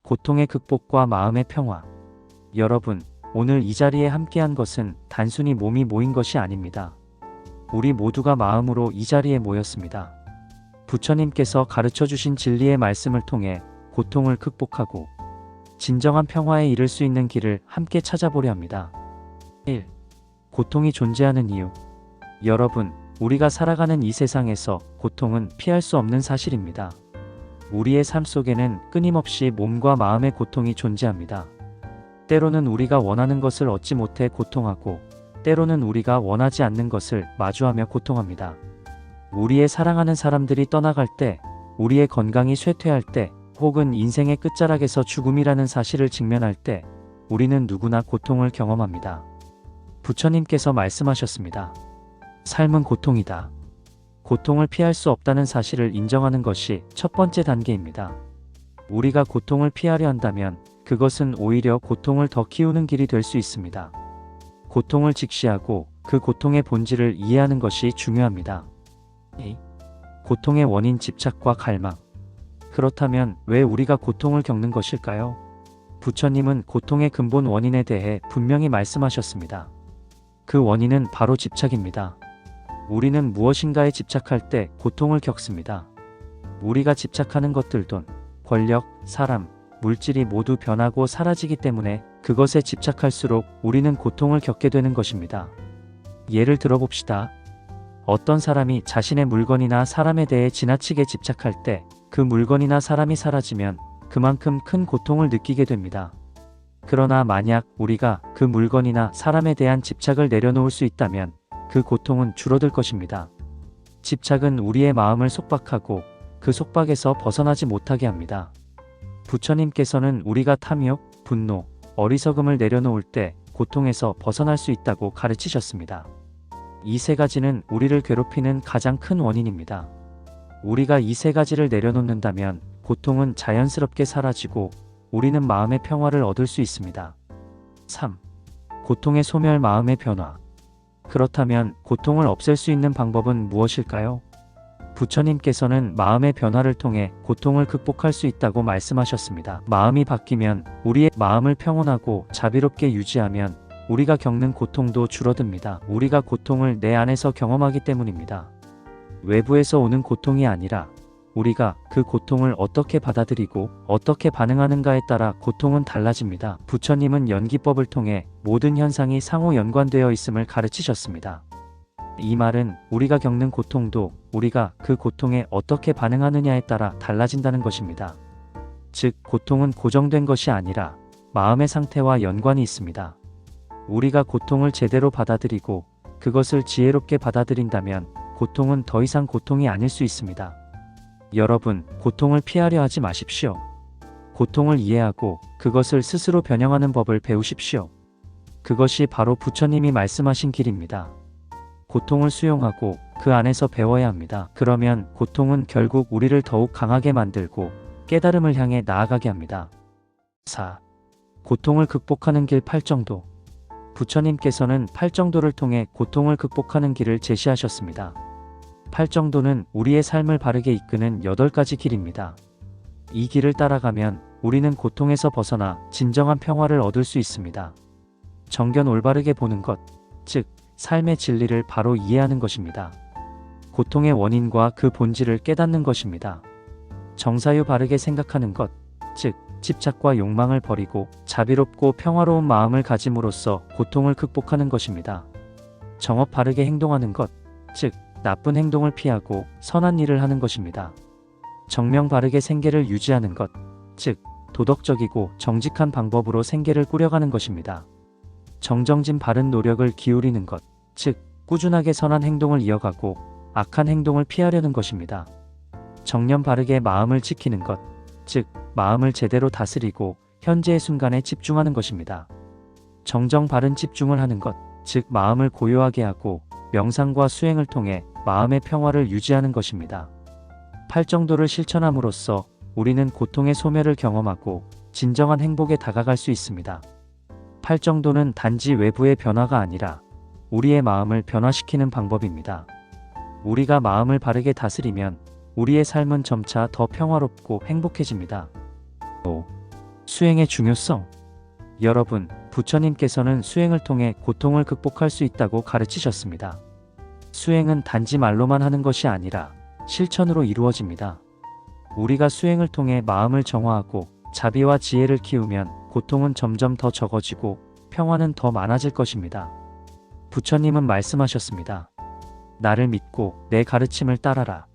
고통의 극복과 마음의 평화. 여러분, 오늘 이 자리에 함께한 것은 단순히 몸이 모인 것이 아닙니다. 우리 모두가 마음으로 이 자리에 모였습니다. 부처님께서 가르쳐 주신 진리의 말씀을 통해 고통을 극복하고 진정한 평화에 이를 수 있는 길을 함께 찾아보려 합니다. 1. 고통이 존재하는 이유. 여러분, 우리가 살아가는 이 세상에서 고통은 피할 수 없는 사실입니다. 우리의 삶 속에는 끊임없이 몸과 마음의 고통이 존재합니다. 때로는 우리가 원하는 것을 얻지 못해 고통하고, 때로는 우리가 원하지 않는 것을 마주하며 고통합니다. 우리의 사랑하는 사람들이 떠나갈 때, 우리의 건강이 쇠퇴할 때, 혹은 인생의 끝자락에서 죽음이라는 사실을 직면할 때, 우리는 누구나 고통을 경험합니다. 부처님께서 말씀하셨습니다. 삶은 고통이다. 고통을 피할 수 없다는 사실을 인정하는 것이 첫 번째 단계입니다. 우리가 고통을 피하려 한다면 그것은 오히려 고통을 더 키우는 길이 될 수 있습니다. 고통을 직시하고 그 고통의 본질을 이해하는 것이 중요합니다. 2. 고통의 원인 집착과 갈망. 그렇다면 왜 우리가 고통을 겪는 것일까요? 부처님은 고통의 근본 원인에 대해 분명히 말씀하셨습니다. 그 원인은 바로 집착입니다. 우리는 무엇인가에 집착할 때 고통을 겪습니다. 우리가 집착하는 것들, 돈, 권력, 사람, 물질이 모두 변하고 사라지기 때문에 그것에 집착할수록 우리는 고통을 겪게 되는 것입니다. 예를 들어봅시다. 어떤 사람이 자신의 물건이나 사람에 대해 지나치게 집착할 때 그 물건이나 사람이 사라지면 그만큼 큰 고통을 느끼게 됩니다. 그러나 만약 우리가 그 물건이나 사람에 대한 집착을 내려놓을 수 있다면 그 고통은 줄어들 것입니다. 집착은 우리의 마음을 속박하고 그 속박에서 벗어나지 못하게 합니다. 부처님께서는 우리가 탐욕, 분노, 어리석음을 내려놓을 때 고통에서 벗어날 수 있다고 가르치셨습니다. 이 세 가지는 우리를 괴롭히는 가장 큰 원인입니다. 우리가 이 세 가지를 내려놓는다면 고통은 자연스럽게 사라지고 우리는 마음의 평화를 얻을 수 있습니다. 3. 고통의 소멸, 마음의 변화. 그렇다면 고통을 없앨 수 있는 방법은 무엇일까요? 부처님께서는 마음의 변화를 통해 고통을 극복할 수 있다고 말씀하셨습니다. 마음이 바뀌면, 우리의 마음을 평온하고 자비롭게 유지하면 우리가 겪는 고통도 줄어듭니다. 우리가 고통을 내 안에서 경험하기 때문입니다. 외부에서 오는 고통이 아니라 우리가 그 고통을 어떻게 받아들이고 어떻게 반응하는가에 따라 고통은 달라집니다. 부처님은 연기법을 통해 모든 현상이 상호 연관되어 있음을 가르치셨습니다. 이 말은 우리가 겪는 고통도 우리가 그 고통에 어떻게 반응하느냐에 따라 달라진다는 것입니다. 즉, 고통은 고정된 것이 아니라 마음의 상태와 연관이 있습니다. 우리가 고통을 제대로 받아들이고 그것을 지혜롭게 받아들인다면 고통은 더 이상 고통이 아닐 수 있습니다. 여러분, 고통을 피하려 하지 마십시오. 고통을 이해하고 그것을 스스로 변형하는 법을 배우십시오. 그것이 바로 부처님이 말씀하신 길입니다. 고통을 수용하고 그 안에서 배워야 합니다. 그러면 고통은 결국 우리를 더욱 강하게 만들고 깨달음을 향해 나아가게 합니다. 4. 고통을 극복하는 길, 팔정도. 부처님께서는 팔정도를 통해 고통을 극복하는 길을 제시하셨습니다. 팔정도는 우리의 삶을 바르게 이끄는 8가지 길입니다. 이 길을 따라가면 우리는 고통에서 벗어나 진정한 평화를 얻을 수 있습니다. 정견, 올바르게 보는 것, 즉 삶의 진리를 바로 이해하는 것입니다. 고통의 원인과 그 본질을 깨닫는 것입니다. 정사유, 바르게 생각하는 것, 즉 집착과 욕망을 버리고 자비롭고 평화로운 마음을 가짐으로써 고통을 극복하는 것입니다. 정업, 바르게 행동하는 것, 즉 나쁜 행동을 피하고 선한 일을 하는 것입니다. 정명, 바르게 생계를 유지하는 것, 즉 도덕적이고 정직한 방법으로 생계를 꾸려가는 것입니다. 정정진, 바른 노력을 기울이는 것, 즉 꾸준하게 선한 행동을 이어가고 악한 행동을 피하려는 것입니다. 정념, 바르게 마음을 지키는 것, 즉 마음을 제대로 다스리고 현재의 순간에 집중하는 것입니다. 정정, 바른 집중을 하는 것, 즉 마음을 고요하게 하고 명상과 수행을 통해 마음의 평화를 유지하는 것입니다. 팔정도를 실천함으로써 우리는 고통의 소멸을 경험하고 진정한 행복에 다가갈 수 있습니다. 팔정도는 단지 외부의 변화가 아니라 우리의 마음을 변화시키는 방법입니다. 우리가 마음을 바르게 다스리면 우리의 삶은 점차 더 평화롭고 행복해집니다. 5. 수행의 중요성. 여러분, 부처님께서는 수행을 통해 고통을 극복할 수 있다고 가르치셨습니다. 수행은 단지 말로만 하는 것이 아니라 실천으로 이루어집니다. 우리가 수행을 통해 마음을 정화하고 자비와 지혜를 키우면 고통은 점점 더 적어지고 평화는 더 많아질 것입니다. 부처님은 말씀하셨습니다. 나를 믿고 내 가르침을 따라라.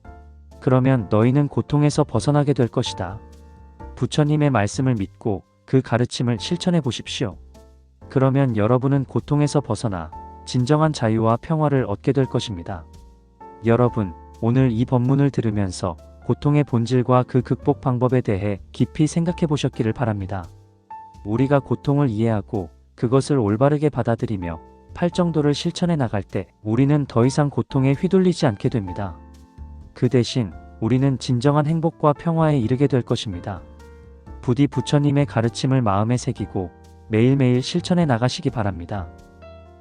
그러면 너희는 고통에서 벗어나게 될 것이다. 부처님의 말씀을 믿고 그 가르침을 실천해 보십시오. 그러면 여러분은 고통에서 벗어나 진정한 자유와 평화를 얻게 될 것입니다. 여러분, 오늘 이 법문을 들으면서 고통의 본질과 그 극복 방법에 대해 깊이 생각해 보셨기를 바랍니다. 우리가 고통을 이해하고 그것을 올바르게 받아들이며 팔정도를 실천해 나갈 때 우리는 더 이상 고통에 휘둘리지 않게 됩니다. 그 대신 우리는 진정한 행복과 평화에 이르게 될 것입니다. 부디 부처님의 가르침을 마음에 새기고 매일매일 실천해 나가시기 바랍니다.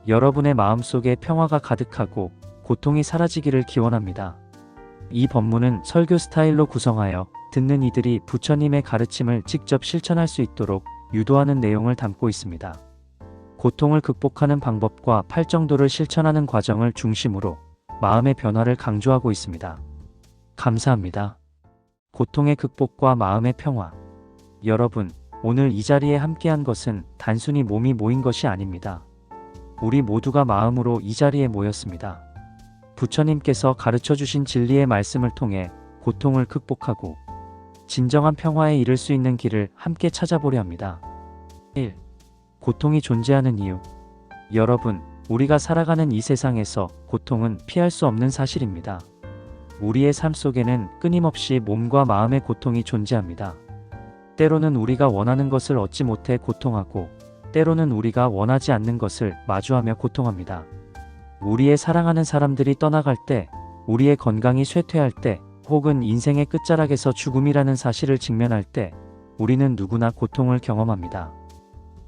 여러분의 마음속에 평화가 가득하고 고통이 사라지기를 기원합니다. 이 법문은 설교 스타일로 구성하여 듣는 이들이 부처님의 가르침을 직접 실천할 수 있도록 유도하는 내용을 담고 있습니다. 고통을 극복하는 방법과 팔정도를 실천하는 과정을 중심으로 마음의 변화를 강조하고 있습니다. 감사합니다. 고통의 극복과 마음의 평화. 여러분, 오늘 이 자리에 함께한 것은 단순히 몸이 모인 것이 아닙니다. 우리 모두가 마음으로 이 자리에 모였습니다. 부처님께서 가르쳐 주신 진리의 말씀을 통해 고통을 극복하고 진정한 평화에 이를 수 있는 길을 함께 찾아보려 합니다. 1. 고통이 존재하는 이유. 여러분, 우리가 살아가는 이 세상에서 고통은 피할 수 없는 사실입니다. 우리의 삶 속에는 끊임없이 몸과 마음의 고통이 존재합니다. 때로는 우리가 원하는 것을 얻지 못해 고통하고, 때로는 우리가 원하지 않는 것을 마주하며 고통합니다. 우리의 사랑하는 사람들이 떠나갈 때, 우리의 건강이 쇠퇴할 때, 혹은 인생의 끝자락에서 죽음이라는 사실을 직면할 때, 우리는 누구나 고통을 경험합니다.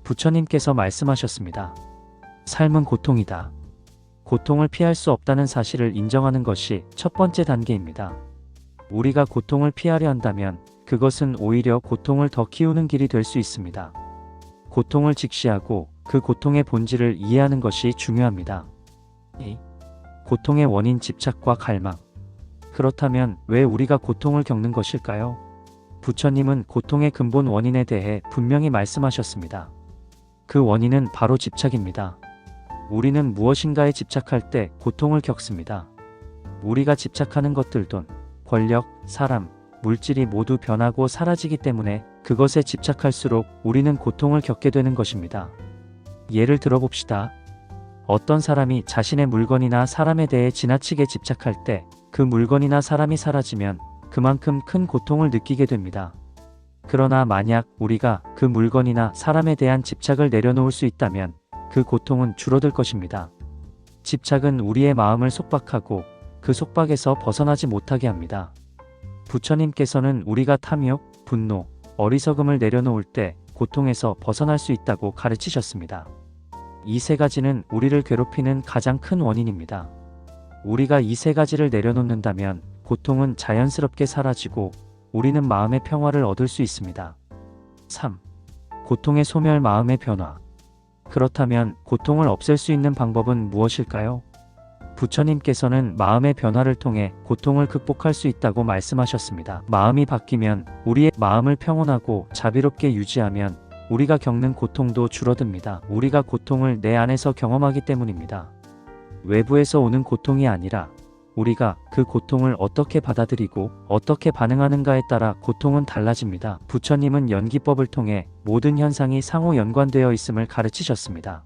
부처님께서 말씀하셨습니다. 삶은 고통이다. 고통을 피할 수 없다는 사실을 인정하는 것이 첫 번째 단계입니다. 우리가 고통을 피하려 한다면 그것은 오히려 고통을 더 키우는 길이 될 수 있습니다. 고통을 직시하고 그 고통의 본질을 이해하는 것이 중요합니다. 2. 고통의 원인 집착과 갈망. 그렇다면 왜 우리가 고통을 겪는 것일까요? 부처님은 고통의 근본 원인에 대해 분명히 말씀하셨습니다. 그 원인은 바로 집착입니다. 우리는 무엇인가에 집착할 때 고통을 겪습니다. 우리가 집착하는 것들, 돈, 권력, 사람, 물질이 모두 변하고 사라지기 때문에 그것에 집착할수록 우리는 고통을 겪게 되는 것입니다. 예를 들어봅시다. 어떤 사람이 자신의 물건이나 사람에 대해 지나치게 집착할 때 그 물건이나 사람이 사라지면 그만큼 큰 고통을 느끼게 됩니다. 그러나 만약 우리가 그 물건이나 사람에 대한 집착을 내려놓을 수 있다면 그 고통은 줄어들 것입니다. 집착은 우리의 마음을 속박하고 그 속박에서 벗어나지 못하게 합니다. 부처님께서는 우리가 탐욕, 분노, 어리석음을 내려놓을 때 고통에서 벗어날 수 있다고 가르치셨습니다. 이 세 가지는 우리를 괴롭히는 가장 큰 원인입니다. 우리가 이 세 가지를 내려놓는다면 고통은 자연스럽게 사라지고 우리는 마음의 평화를 얻을 수 있습니다. 3. 고통의 소멸, 마음의 변화. 그렇다면 고통을 없앨 수 있는 방법은 무엇일까요? 부처님께서는 마음의 변화를 통해 고통을 극복할 수 있다고 말씀하셨습니다. 마음이 바뀌면, 우리의 마음을 평온하고 자비롭게 유지하면 우리가 겪는 고통도 줄어듭니다. 우리가 고통을 내 안에서 경험하기 때문입니다. 외부에서 오는 고통이 아니라 우리가 그 고통을 어떻게 받아들이고 어떻게 반응하는가에 따라 고통은 달라집니다. 부처님은 연기법을 통해 모든 현상이 상호 연관되어 있음을 가르치셨습니다.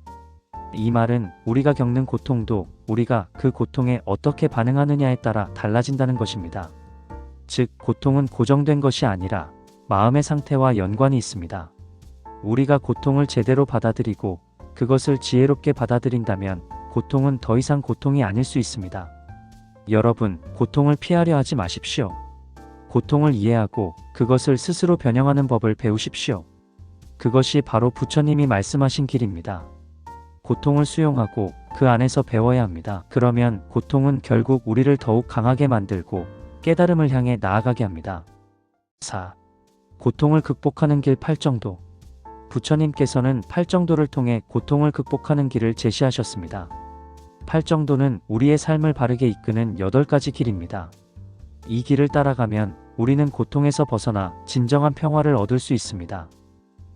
이 말은 우리가 겪는 고통도 우리가 그 고통에 어떻게 반응하느냐에 따라 달라진다는 것입니다. 즉, 고통은 고정된 것이 아니라 마음의 상태와 연관이 있습니다. 우리가 고통을 제대로 받아들이고 그것을 지혜롭게 받아들인다면 고통은 더 이상 고통이 아닐 수 있습니다. 여러분, 고통을 피하려 하지 마십시오. 고통을 이해하고 그것을 스스로 변형하는 법을 배우십시오. 그것이 바로 부처님이 말씀하신 길입니다. 고통을 수용하고 그 안에서 배워야 합니다. 그러면 고통은 결국 우리를 더욱 강하게 만들고 깨달음을 향해 나아가게 합니다. 4. 고통을 극복하는 길, 팔정도. 부처님께서는 팔정도를 통해 고통을 극복하는 길을 제시하셨습니다. 팔정도는 우리의 삶을 바르게 이끄는 8가지 길입니다. 이 길을 따라가면 우리는 고통에서 벗어나 진정한 평화를 얻을 수 있습니다.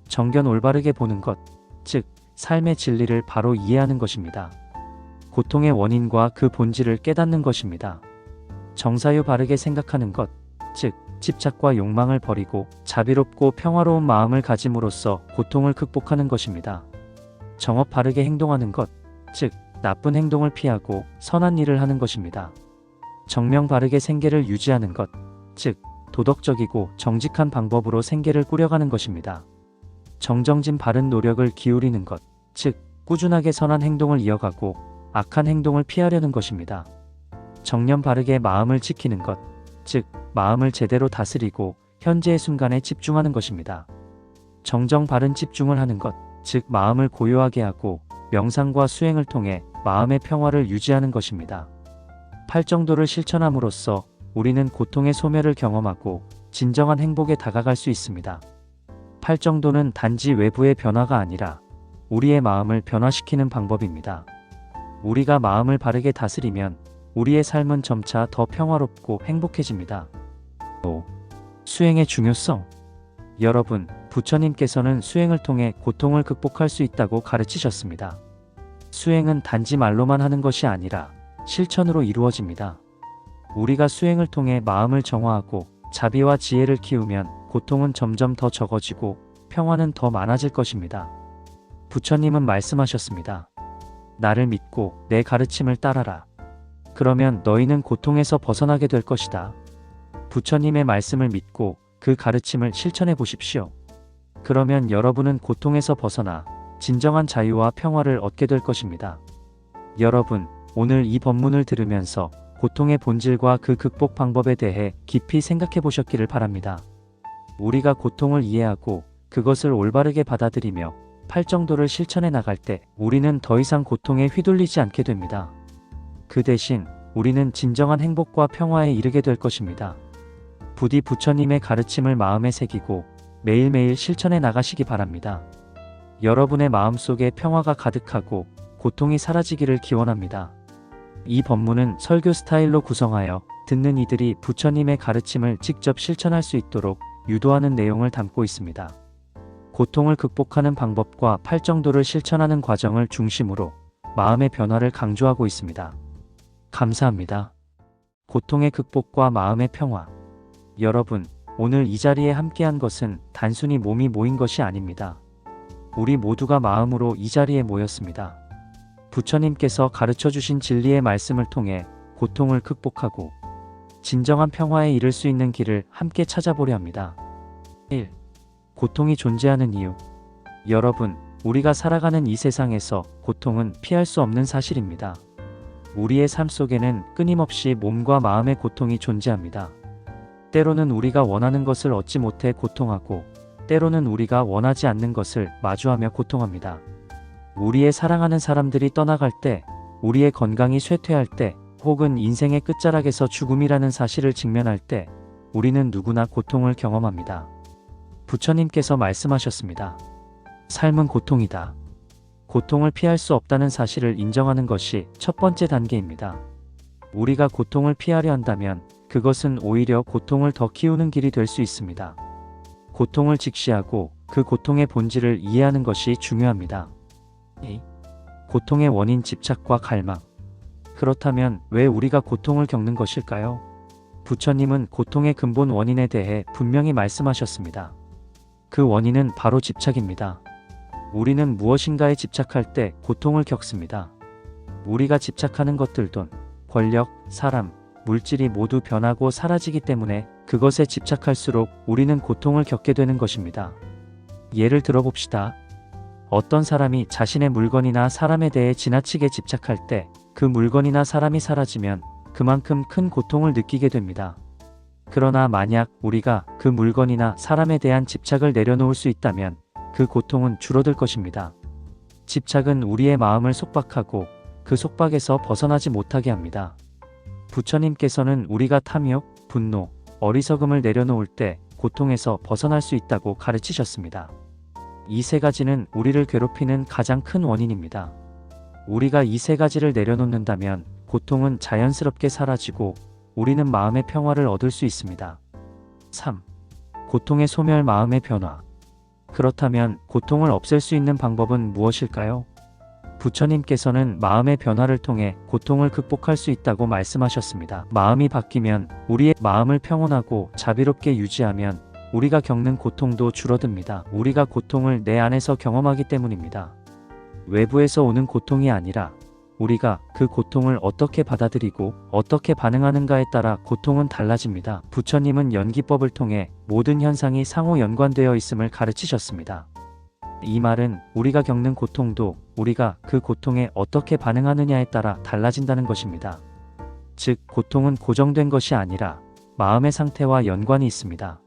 정견 올바르게 보는 것, 즉 삶의 진리를 바로 이해하는 것입니다. 고통의 원인과 그 본질을 깨닫는 것입니다. 정사유 바르게 생각하는 것, 즉 집착과 욕망을 버리고 자비롭고 평화로운 마음을 가짐으로써 고통을 극복하는 것입니다. 정업 바르게 행동하는 것, 즉 나쁜 행동을 피하고 선한 일을 하는 것입니다. 정명 바르게 생계를 유지하는 것, 즉 도덕적이고 정직한 방법으로 생계를 꾸려가는 것입니다. 정정진 바른 노력을 기울이는 것, 즉 꾸준하게 선한 행동을 이어가고 악한 행동을 피하려는 것입니다. 정념 바르게 마음을 지키는 것, 즉 마음을 제대로 다스리고 현재의 순간에 집중하는 것입니다. 정정 바른 집중을 하는 것, 즉 마음을 고요하게 하고 명상과 수행을 통해 마음의 평화를 유지하는 것입니다. 팔정도를 실천함으로써 우리는 고통의 소멸을 경험하고 진정한 행복에 다가갈 수 있습니다. 팔정도는 단지 외부의 변화가 아니라 우리의 마음을 변화시키는 방법입니다. 우리가 마음을 바르게 다스리면 우리의 삶은 점차 더 평화롭고 행복해집니다. 5. 수행의 중요성. 여러분, 부처님께서는 수행을 통해 고통을 극복할 수 있다고 가르치셨습니다. 수행은 단지 말로만 하는 것이 아니라 실천으로 이루어집니다. 우리가 수행을 통해 마음을 정화하고 자비와 지혜를 키우면 고통은 점점 더 적어지고 평화는 더 많아질 것입니다. 부처님은 말씀하셨습니다. 나를 믿고 내 가르침을 따라라. 그러면 너희는 고통에서 벗어나게 될 것이다. 부처님의 말씀을 믿고 그 가르침을 실천해 보십시오. 그러면 여러분은 고통에서 벗어나 진정한 자유와 평화를 얻게 될 것입니다. 여러분, 오늘 이 법문을 들으면서 고통의 본질과 그 극복 방법에 대해 깊이 생각해 보셨기를 바랍니다. 우리가 고통을 이해하고 그것을 올바르게 받아들이며 팔정도를 실천해 나갈 때 우리는 더 이상 고통에 휘둘리지 않게 됩니다. 그 대신 우리는 진정한 행복과 평화에 이르게 될 것입니다. 부디 부처님의 가르침을 마음에 새기고 매일매일 실천해 나가시기 바랍니다. 여러분의 마음속에 평화가 가득하고 고통이 사라지기를 기원합니다. 이 법문은 설교 스타일로 구성하여 듣는 이들이 부처님의 가르침을 직접 실천할 수 있도록 유도하는 내용을 담고 있습니다. 고통을 극복하는 방법과 팔정도를 실천하는 과정을 중심으로 마음의 변화를 강조하고 있습니다. 감사합니다. 고통의 극복과 마음의 평화. 여러분, 오늘 이 자리에 함께한 것은 단순히 몸이 모인 것이 아닙니다. 우리 모두가 마음으로 이 자리에 모였습니다. 부처님께서 가르쳐 주신 진리의 말씀을 통해 고통을 극복하고 진정한 평화에 이를 수 있는 길을 함께 찾아보려 합니다. 1. 고통이 존재하는 이유. 여러분, 우리가 살아가는 이 세상에서 고통은 피할 수 없는 사실입니다. 우리의 삶 속에는 끊임없이 몸과 마음의 고통이 존재합니다. 때로는 우리가 원하는 것을 얻지 못해 고통하고, 때로는 우리가 원하지 않는 것을 마주하며 고통합니다. 우리의 사랑하는 사람들이 떠나갈 때, 우리의 건강이 쇠퇴할 때, 혹은 인생의 끝자락에서 죽음이라는 사실을 직면할 때, 우리는 누구나 고통을 경험합니다. 부처님께서 말씀하셨습니다. 삶은 고통이다. 고통을 피할 수 없다는 사실을 인정하는 것이 첫 번째 단계입니다. 우리가 고통을 피하려 한다면 그것은 오히려 고통을 더 키우는 길이 될 수 있습니다. 고통을 직시하고 그 고통의 본질을 이해하는 것이 중요합니다. 2. 고통의 원인 집착과 갈망. 그렇다면 왜 우리가 고통을 겪는 것일까요? 부처님은 고통의 근본 원인에 대해 분명히 말씀하셨습니다. 그 원인은 바로 집착입니다. 우리는 무엇인가에 집착할 때 고통을 겪습니다. 우리가 집착하는 것들, 돈, 권력, 사람, 물질이 모두 변하고 사라지기 때문에 그것에 집착할수록 우리는 고통을 겪게 되는 것입니다. 예를 들어봅시다. 어떤 사람이 자신의 물건이나 사람에 대해 지나치게 집착할 때 그 물건이나 사람이 사라지면 그만큼 큰 고통을 느끼게 됩니다. 그러나 만약 우리가 그 물건이나 사람에 대한 집착을 내려놓을 수 있다면 그 고통은 줄어들 것입니다. 집착은 우리의 마음을 속박하고 그 속박에서 벗어나지 못하게 합니다. 부처님께서는 우리가 탐욕, 분노, 어리석음을 내려놓을 때 고통에서 벗어날 수 있다고 가르치셨습니다. 이 세 가지는 우리를 괴롭히는 가장 큰 원인입니다. 우리가 이 세 가지를 내려놓는다면 고통은 자연스럽게 사라지고 우리는 마음의 평화를 얻을 수 있습니다. 3. 고통의 소멸, 마음의 변화. 그렇다면 고통을 없앨 수 있는 방법은 무엇일까요? 부처님께서는 마음의 변화를 통해 고통을 극복할 수 있다고 말씀하셨습니다. 마음이 바뀌면, 우리의 마음을 평온하고 자비롭게 유지하면 우리가 겪는 고통도 줄어듭니다. 우리가 고통을 내 안에서 경험하기 때문입니다. 외부에서 오는 고통이 아니라 우리가 그 고통을 어떻게 받아들이고 어떻게 반응하는가에 따라 고통은 달라집니다. 부처님은 연기법을 통해 모든 현상이 상호 연관되어 있음을 가르치셨습니다. 이 말은 우리가 겪는 고통도 우리가 그 고통에 어떻게 반응하느냐에 따라 달라진다는 것입니다. 즉, 고통은 고정된 것이 아니라 마음의 상태와 연관이 있습니다.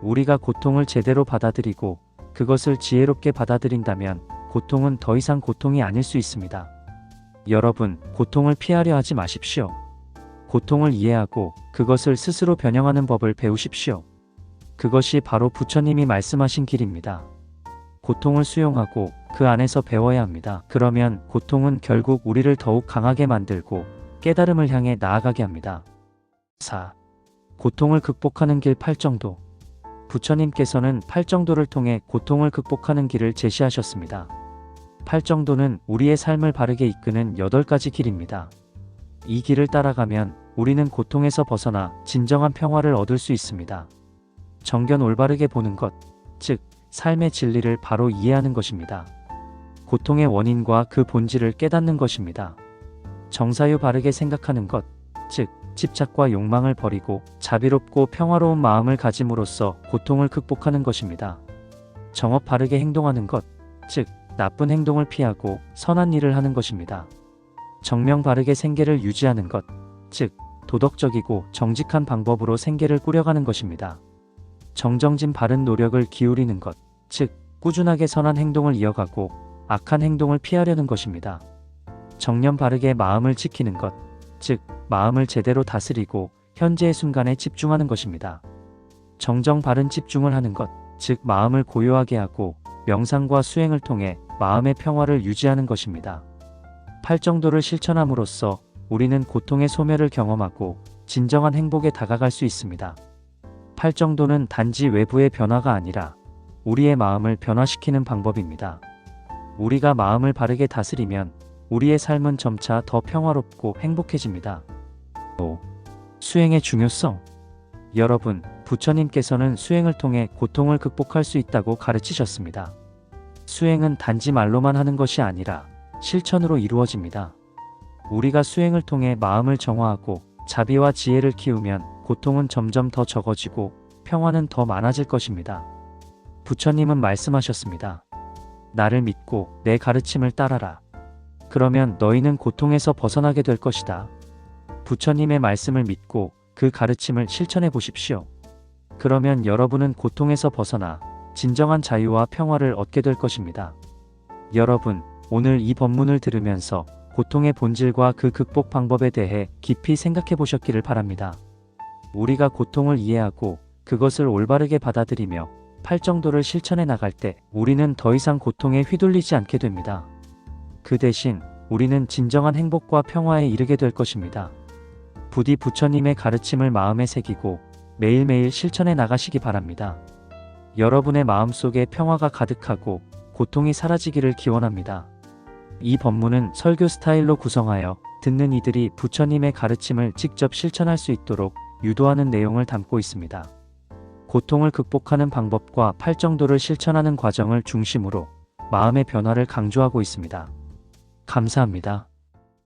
우리가 고통을 제대로 받아들이고 그것을 지혜롭게 받아들인다면 고통은 더 이상 고통이 아닐 수 있습니다. 여러분, 고통을 피하려 하지 마십시오. 고통을 이해하고 그것을 스스로 변형하는 법을 배우십시오. 그것이 바로 부처님이 말씀하신 길입니다. 고통을 수용하고 그 안에서 배워야 합니다. 그러면 고통은 결국 우리를 더욱 강하게 만들고 깨달음을 향해 나아가게 합니다. 4. 고통을 극복하는 길 8정도. 부처님께서는 8정도를 통해 고통을 극복하는 길을 제시하셨습니다. 8정도는 우리의 삶을 바르게 이끄는 8가지 길입니다. 이 길을 따라가면 우리는 고통에서 벗어나 진정한 평화를 얻을 수 있습니다. 정견, 올바르게 보는 것, 즉 삶의 진리를 바로 이해하는 것입니다. 고통의 원인과 그 본질을 깨닫는 것입니다. 정사유, 바르게 생각하는 것, 즉 집착과 욕망을 버리고 자비롭고 평화로운 마음을 가짐으로써 고통을 극복하는 것입니다. 정업, 바르게 행동하는 것, 즉 나쁜 행동을 피하고 선한 일을 하는 것입니다. 정명, 바르게 생계를 유지하는 것, 즉 도덕적이고 정직한 방법으로 생계를 꾸려가는 것입니다. 정정진, 바른 노력을 기울이는 것, 즉 꾸준하게 선한 행동을 이어가고 악한 행동을 피하려는 것입니다. 정념, 바르게 마음을 지키는 것, 즉 마음을 제대로 다스리고 현재의 순간에 집중하는 것입니다. 정정, 바른 집중을 하는 것, 즉 마음을 고요하게 하고 명상과 수행을 통해 마음의 평화를 유지하는 것입니다. 8정도를 실천함으로써 우리는 고통의 소멸을 경험하고 진정한 행복에 다가갈 수 있습니다. 8정도는 단지 외부의 변화가 아니라 우리의 마음을 변화시키는 방법입니다. 우리가 마음을 바르게 다스리면 우리의 삶은 점차 더 평화롭고 행복해집니다. 5. 수행의 중요성. 여러분, 부처님께서는 수행을 통해 고통을 극복할 수 있다고 가르치셨습니다. 수행은 단지 말로만 하는 것이 아니라 실천으로 이루어집니다. 우리가 수행을 통해 마음을 정화하고 자비와 지혜를 키우면 고통은 점점 더 적어지고 평화는 더 많아질 것입니다. 부처님은 말씀하셨습니다. 나를 믿고 내 가르침을 따라라. 그러면 너희는 고통에서 벗어나게 될 것이다. 부처님의 말씀을 믿고 그 가르침을 실천해 보십시오. 그러면 여러분은 고통에서 벗어나 진정한 자유와 평화를 얻게 될 것입니다. 여러분, 오늘 이 법문을 들으면서 고통의 본질과 그 극복 방법에 대해 깊이 생각해 보셨기를 바랍니다. 우리가 고통을 이해하고 그것을 올바르게 받아들이며 8정도를 실천해 나갈 때 우리는 더 이상 고통에 휘둘리지 않게 됩니다. 그 대신 우리는 진정한 행복과 평화에 이르게 될 것입니다. 부디 부처님의 가르침을 마음에 새기고 매일매일 실천해 나가시기 바랍니다. 여러분의 마음속에 평화가 가득하고 고통이 사라지기를 기원합니다. 이 법문은 설교 스타일로 구성하여 듣는 이들이 부처님의 가르침을 직접 실천할 수 있도록 유도하는 내용을 담고 있습니다. 고통을 극복하는 방법과 8정도를 실천하는 과정을 중심으로 마음의 변화를 강조하고 있습니다. 감사합니다.